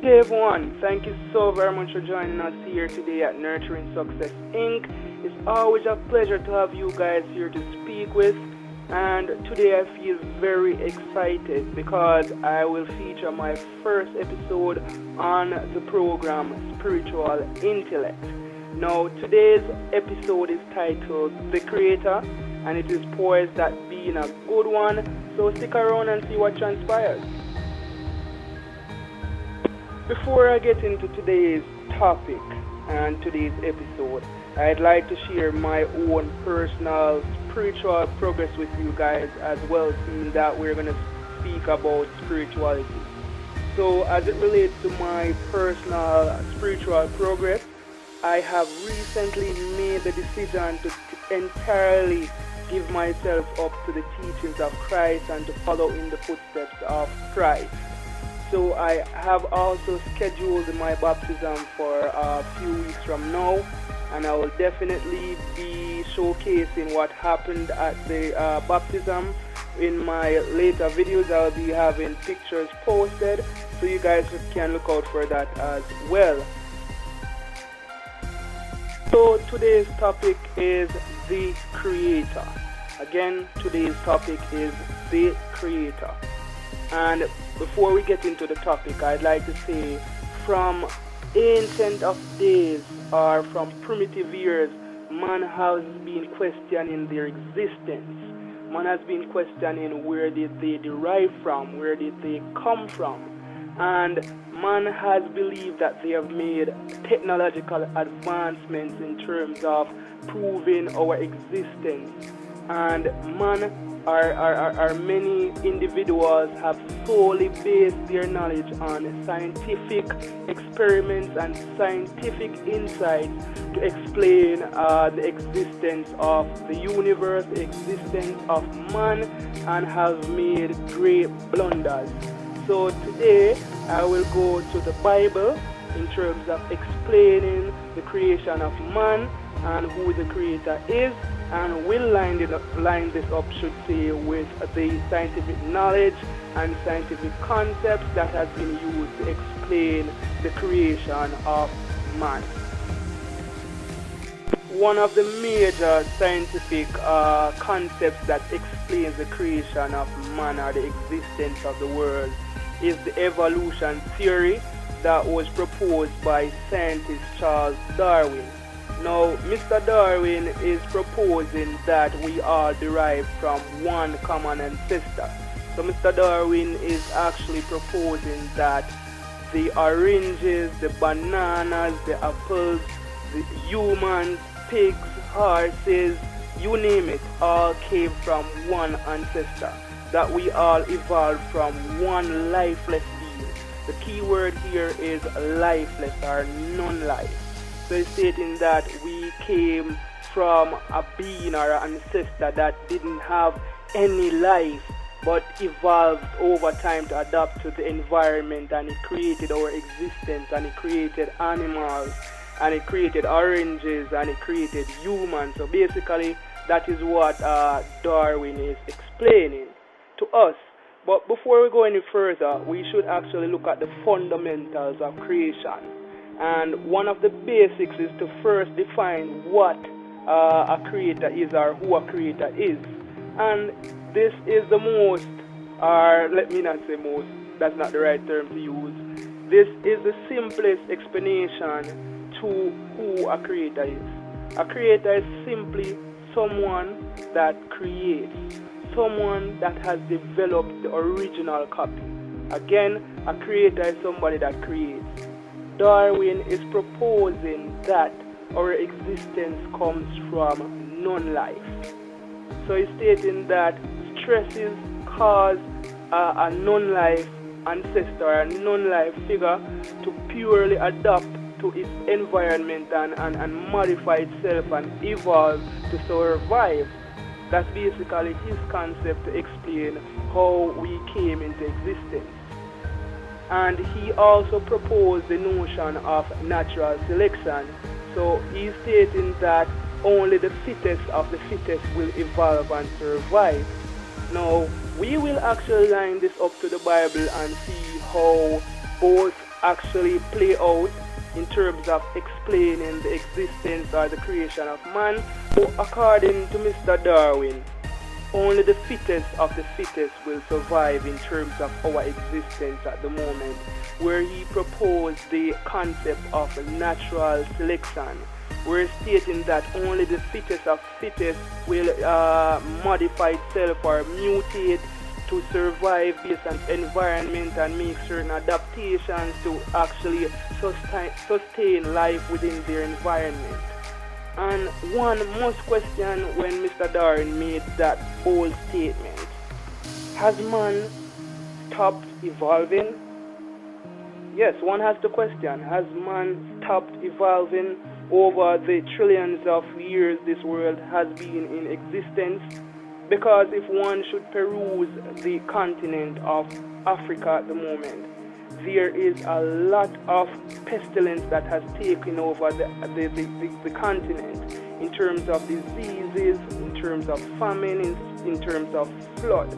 Okay, everyone, thank you so very much for joining us here today at Nurturing Success Inc. It's always a pleasure to have you guys here to speak with, and today I feel very excited because I will feature my first episode on the program Spiritual Intellect. Now, today's episode is titled The Creator, and it is poised at being a good one, so stick around and see what transpires. Before I get into today's topic and today's episode, I'd like to share my own personal spiritual progress with you guys as well, seeing that we're going to speak about spirituality. So as it relates to my personal spiritual progress, I have recently made the decision to entirely give myself up to the teachings of Christ and to follow in the footsteps of Christ. So I have also scheduled my baptism for a few weeks from now, and I will definitely be showcasing what happened at the baptism. In my later videos, I'll be having pictures posted, so you guys can look out for that as well. So today's topic is the Creator. Again, today's topic is the Creator. And before we get into the topic, I'd like to say from ancient of days or from primitive years, man has been questioning their existence. Man has been questioning where did they derive from, where did they come from. And man has believed that they have made technological advancements in terms of proving our existence. And man, many individuals have solely based their knowledge on scientific experiments and scientific insights to explain the existence of the universe, the existence of man, and have made great blunders. So today I will go to the Bible in terms of explaining the creation of man and who the Creator is, and we'll line this up, should say, with the scientific knowledge and scientific concepts that has been used to explain the creation of man. One of the major scientific concepts that explains the creation of man or the existence of the world is the evolution theory that was proposed by scientist Charles Darwin. Now, Mr. Darwin is proposing that we all derive from one common ancestor. So Mr. Darwin is actually proposing that the oranges, the bananas, the apples, the humans, pigs, horses, you name it, all came from one ancestor. That we all evolved from one lifeless being. The key word here is lifeless or non-life. So it's stating that we came from a being or an ancestor that didn't have any life but evolved over time to adapt to the environment, and it created our existence, and it created animals, and it created oranges, and it created humans. So basically that is what Darwin is explaining to us. But before we go any further, we should actually look at the fundamentals of creation. And one of the basics is to first define what a creator is, or who a creator is. And this is the most, or let me not say most, that's not the right term to use. This is the simplest explanation to who a creator is. A creator is simply someone that creates, someone that has developed the original copy. Again, a creator is somebody that creates. Darwin is proposing that our existence comes from non-life. So he's stating that stresses cause a non-life ancestor, a non-life figure, to purely adapt to its environment and modify itself and evolve to survive. That's basically his concept to explain how we came into existence. And he also proposed the notion of natural selection. So he's stating that only the fittest of the fittest will evolve and survive. Now, we will actually line this up to the Bible and see how both actually play out in terms of explaining the existence or the creation of man. So according to Mr. Darwin, only the fittest of the fittest will survive in terms of our existence at the moment, where he proposed the concept of natural selection. We're stating that only the fittest of fittest will modify itself or mutate to survive based on environment and make certain adaptations to actually sustain life within their environment. And one must question when Mr. Darwin made that bold statement. Has man stopped evolving? Yes, one has to question. Has man stopped evolving over the trillions of years this world has been in existence? Because if one should peruse the continent of Africa at the moment, there is a lot of pestilence that has taken over the continent in terms of diseases, in terms of famine, in terms of flood.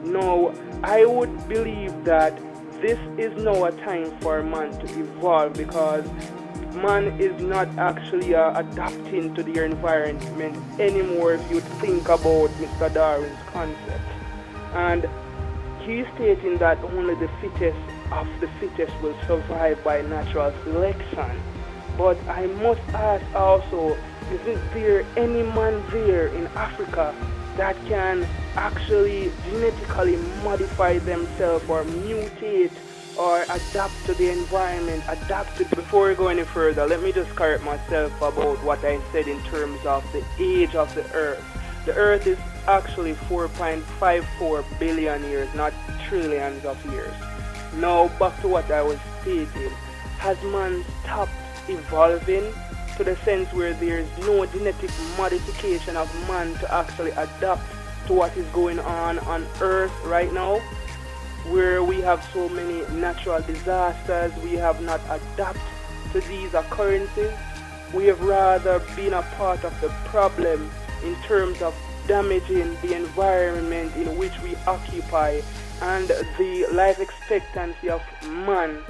Now, I would believe that this is now a time for man to evolve, because man is not actually adapting to their environment anymore if you think about Mr. Darwin's concept. And he's stating that only the fittest of the fittest will survive by natural selection. But I must ask also, isn't there any man there in Africa that can actually genetically modify themselves or mutate or adapt to the environment, Before we go any further, let me just correct myself about what I said in terms of the age of the earth. The earth is actually 4.54 billion years, not trillions of years. Now back to what I was stating. Has man stopped evolving to the sense where there is no genetic modification of man to actually adapt to what is going on earth right now, where we have so many natural disasters? We have not adapted to these occurrences. We have rather been a part of the problem in terms of damaging the environment in which we occupy and the life expectancy of man.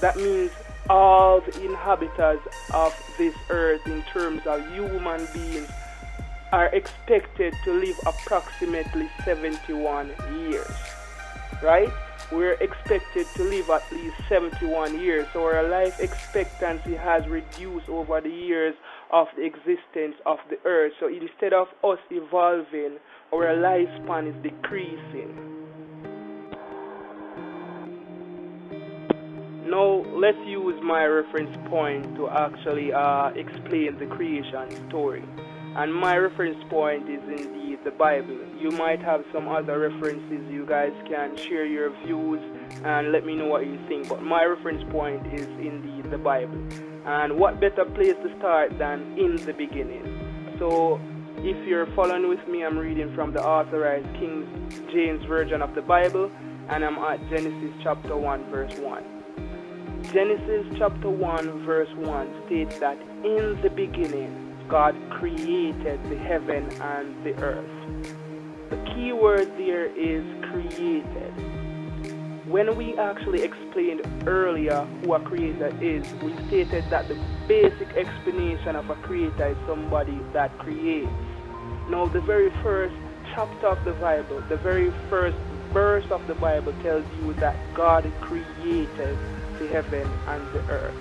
That means all the inhabitants of this earth in terms of human beings are expected to live approximately 71 years. Right? We're expected to live at least 71 years. So our life expectancy has reduced over the years of the existence of the earth. So instead of us evolving, our lifespan is decreasing. Now let's use my reference point to actually explain the creation story. And my reference point is indeed the Bible. You might have some other references. You guys can share your views and let me know what you think. But my reference point is indeed the Bible. And what better place to start than in the beginning? So if you're following with me, I'm reading from the Authorized King James Version of the Bible, and I'm at Genesis chapter 1 verse 1. Genesis chapter 1 verse 1 states that in the beginning God created the heaven and the earth. The key word there is created. When we actually explained earlier who a creator is, we stated that the basic explanation of a creator is somebody that creates. Now, the very first chapter of the Bible, the very first verse of the Bible tells you that God created the heaven and the earth.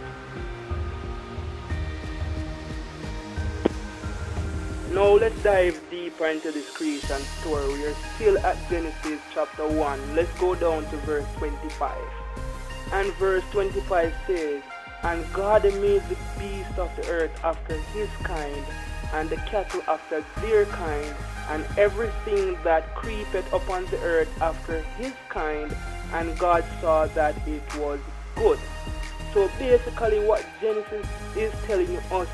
Now let's dive deeper into this creation story. We are still at Genesis chapter 1. Let's go down to verse 25. And verse 25 says, And God made the beasts of the earth after his kind, and the cattle after their kind, and everything that creepeth upon the earth after his kind, and God saw that it was good. So basically what Genesis is telling us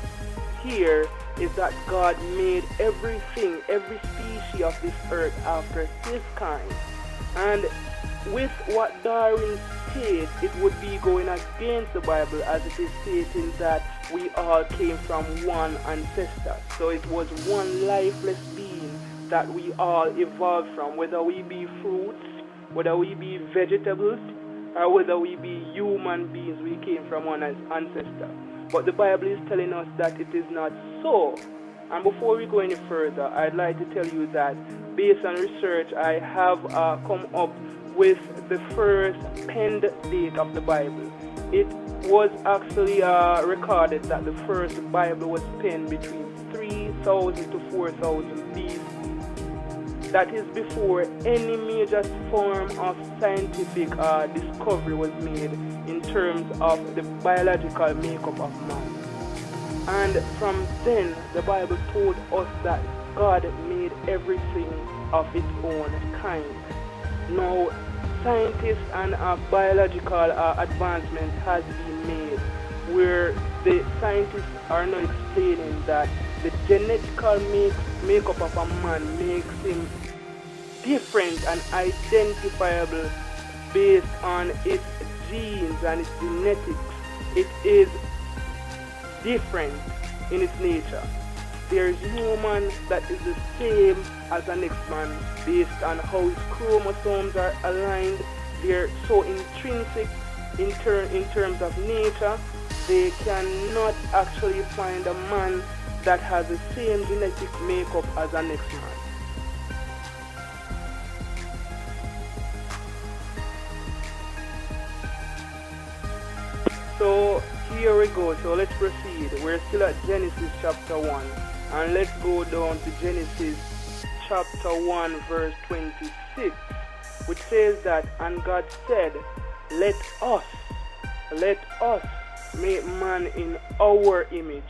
here is that God made everything, every species of this earth after his kind. And with what Darwin states, it would be going against the Bible, as it is stating that we all came from one ancestor. So it was one lifeless being that we all evolved from, whether we be fruits, whether we be vegetables, or whether we be human beings, we came from one ancestor. But the Bible is telling us that it is not so. And before we go any further, I'd like to tell you that based on research, I have come up with the first penned date of the Bible. It was actually recorded that the first Bible was penned between 3000 to 4000 BC. That is before any major form of scientific discovery was made in terms of the biological makeup of man. And from then, the Bible told us that God made everything of its own kind. Now, scientists and biological advancement has been made where the scientists are now explaining that the genetical makeup of a man makes him different and identifiable based on its genes and its genetics. It is different in its nature. There is no man that is the same as the next man based on how his chromosomes are aligned. They're so intrinsic in terms of nature. They cannot actually find a man that has the same genetic makeup as the next man. So here we go. So let's proceed. We're still at Genesis chapter 1. And let's go down to Genesis chapter 1 verse 26, which says that, and God said, let us make man in our image,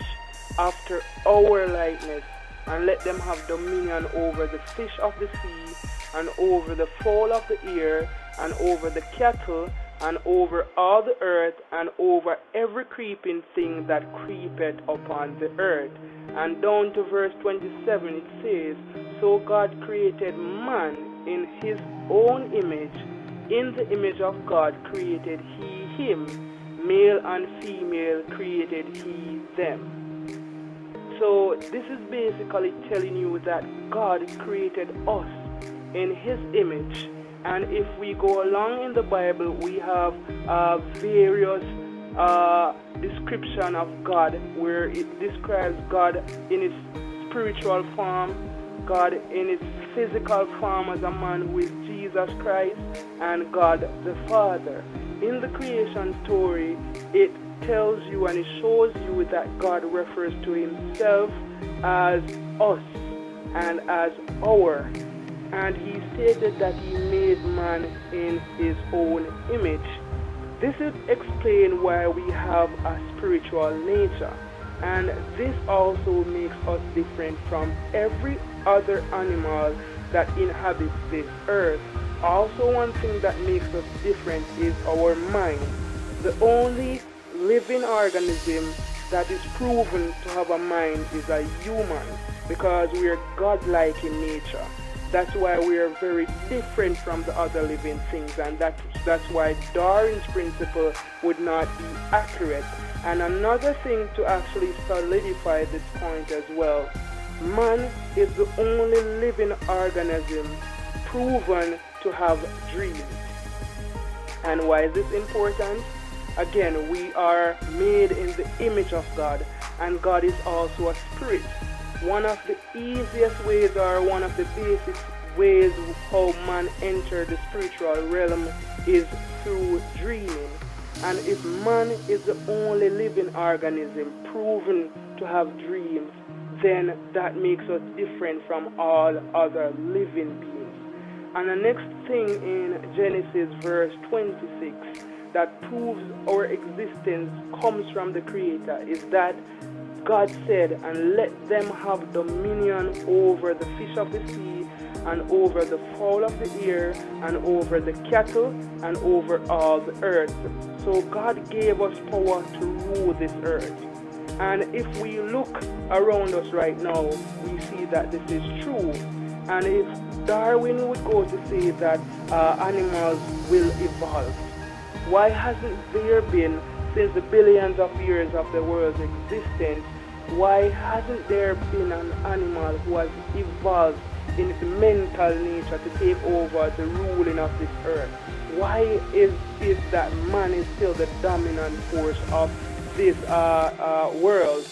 after our likeness, and let them have dominion over the fish of the sea, and over the fowl of the air, and over the cattle, and over all the earth, and over every creeping thing that creepeth upon the earth. And down to verse 27 it says, so God created man in his own image. In the image of God created he him. Male and female created he them. So this is basically telling you that God created us in his image. And if we go along in the Bible, we have various description of God, where it describes God in his spiritual form, God in his physical form as a man who is Jesus Christ, and God the Father. In the creation story, it tells you and it shows you that God refers to himself as us and as our. And he stated that he made man in his own image. This is explain why we have a spiritual nature, and this also makes us different from every other animal that inhabits this earth. Also, one thing that makes us different is our mind. The only living organism that is proven to have a mind is a human, because we are godlike in nature. That's why we are very different from the other living things, and that's why Darwin's principle would not be accurate. And another thing to actually solidify this point as well, man is the only living organism proven to have dreams. And why is this important? Again, we are made in the image of God, and God is also a spirit. One of the easiest ways, or one of the basic ways how man enters the spiritual realm is through dreaming. And if man is the only living organism proven to have dreams, then that makes us different from all other living beings. And the next thing in Genesis verse 26 that proves our existence comes from the Creator is that God said, and let them have dominion over the fish of the sea, and over the fowl of the air, and over the cattle, and over all the earth. So God gave us power to rule this earth. And if we look around us right now, we see that this is true. And if Darwin would go to say that animals will evolve, why hasn't there been, since the billions of years of the world's existence, why hasn't there been an animal who has evolved in its mental nature to take over the ruling of this earth? why is it that man is still the dominant force of this world?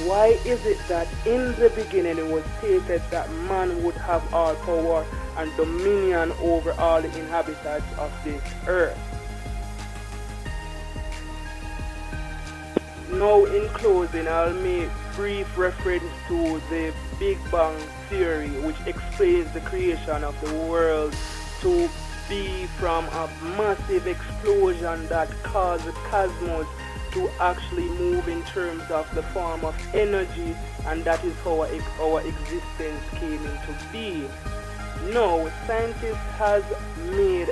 Why is it that in the beginning it was stated that man would have all power and dominion over all the inhabitants of this earth? Now, in closing, I'll make brief reference to the Big Bang theory, which explains the creation of the world to be from a massive explosion that caused the cosmos to actually move in terms of the form of energy, and that is how our existence came into being. Now, scientists has made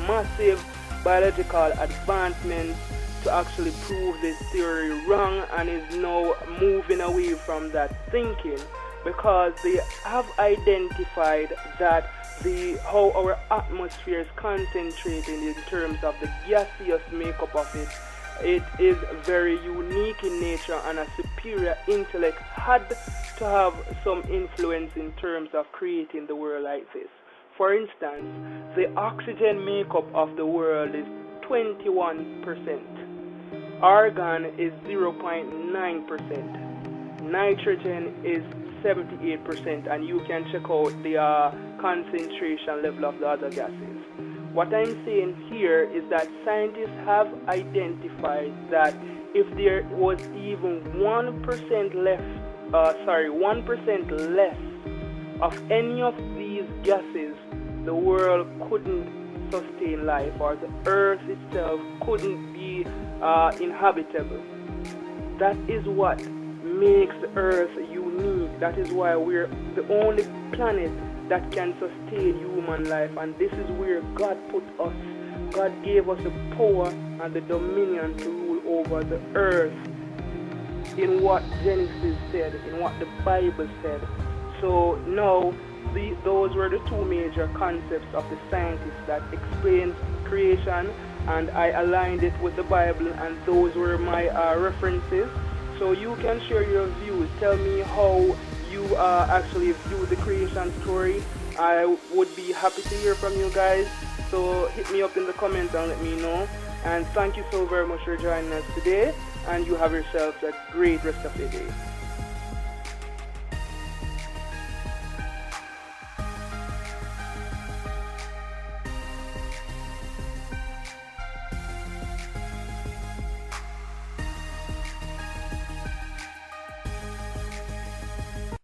massive biological advancements to actually prove this theory wrong, and is now moving away from that thinking, because they have identified that how our atmosphere is concentrated in terms of the gaseous makeup of it. It is very unique in nature, and a superior intellect had to have some influence in terms of creating the world like this. For instance, the oxygen makeup of the world is 21%. Argon is 0.9%. Nitrogen is 78%, and you can check out the concentration level of the other gases. What I'm saying here is that scientists have identified that if there was even 1% less of any of these gases, the world couldn't sustain life, or the earth itself couldn't be inhabitable. That is what makes the earth unique. That is why we're the only planet that can sustain human life, and this is where God put us. God gave us the power and the dominion to rule over the earth, in what Genesis said, in what the Bible said. So now those were the two major concepts of the scientists that explains creation, and I aligned it with the Bible, and those were my references. So you can share your views. Tell me how you actually view the creation story. I would be happy to hear from you guys. So hit me up in the comments and let me know. And thank you so very much for joining us today. And you have yourselves a great rest of your day.